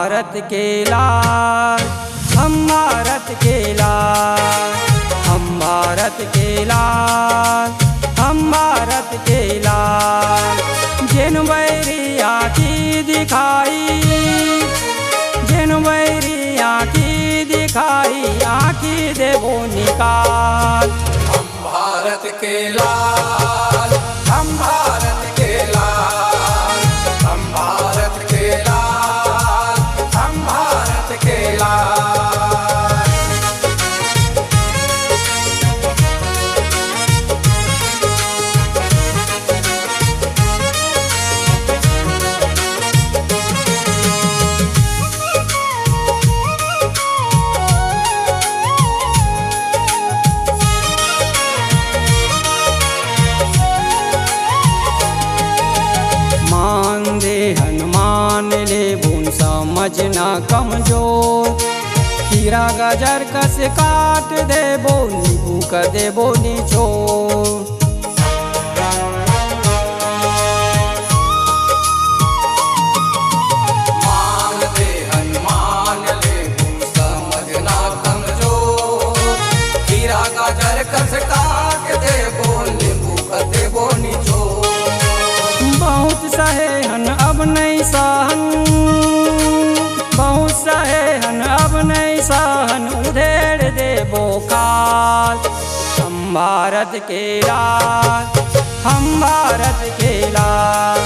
भारत के लाल, हम भारत के लाल, हम भारत के लाल, हम भारत के लाल। जिन बैरी आँखी दिखाई, जिन बैरी आँखी दिखाई, आँखी देवो निकाल। हम भारत के लाल, हम भारत के लाल, हम भारत के लाल, हम भारत के लाल। मान दे हनुमान ले बुन समझना कमजोर, हीरा गजर कस काट दे बोनी भूख दे बोनी छोड़। मान दे हनुमान ले बुन समझना कमजोर, हीरा गाजर कस काट दे बोनी भूख दे बोनी छोड़। बहुत सहे हन अब नहीं सहन, बहुत सहे हन अब नहीं सहन, उधेड़ दे बोकाल। हम भारत के लाल, हम भारत के लाल,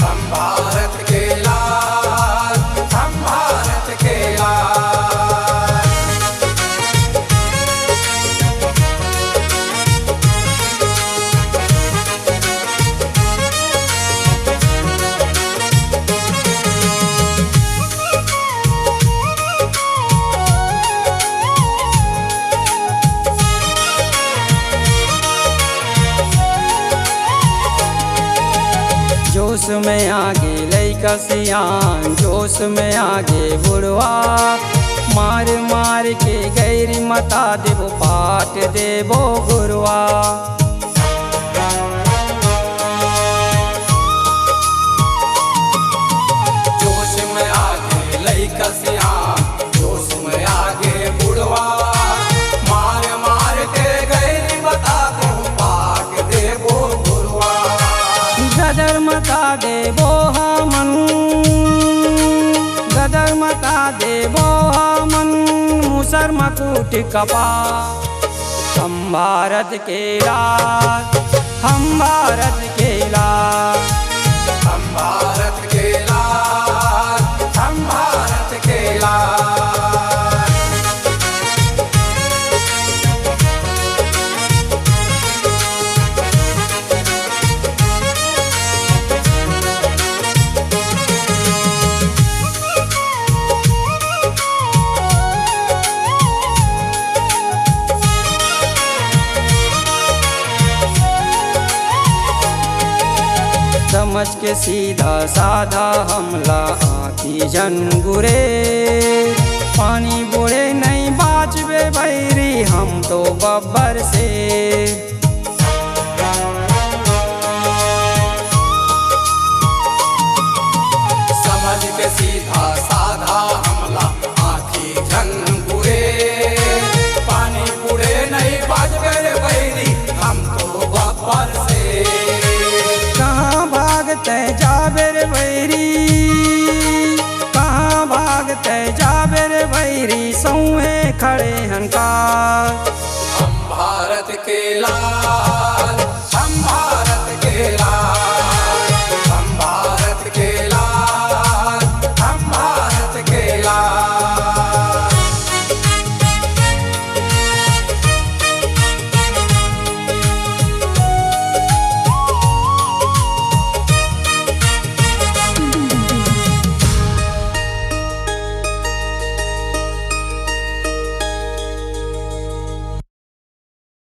हम भारत के लाल, हम भारत के लाल। जोश में आगे लइका सियान, जोश में आगे बुढ़वा, मार मार के गैरी मता देवो पाट देवो गुरुआ। जोश में आगे लइका सियान, जोश में आगे बुढ़वा, मार मार के गैरी बता दो पाट देवो गुरुआ। गदर मता देवो हमन, गदर मता देवो हमन, मुसर मकुट कपा। हम भारत के लाल, हम भारत के लाल, हम भारत के लाल, हम भारत के लाल। समझ के सीधा साधा हमला आखी जनगुरे, पानी बुड़े नहीं बाचबे बैरी हम तो बब्बर से। समझ के सीधा साधा हमला आखी झंगुरे, पानी बुड़े नहीं बाजबे रे बैरी हम तो बब्बर से। कहाँ भागते जाबे रे बैरी, कहाँ भागते जाबे रे बैरी, सौहे खड़े हनकार। हम भारत के लाल,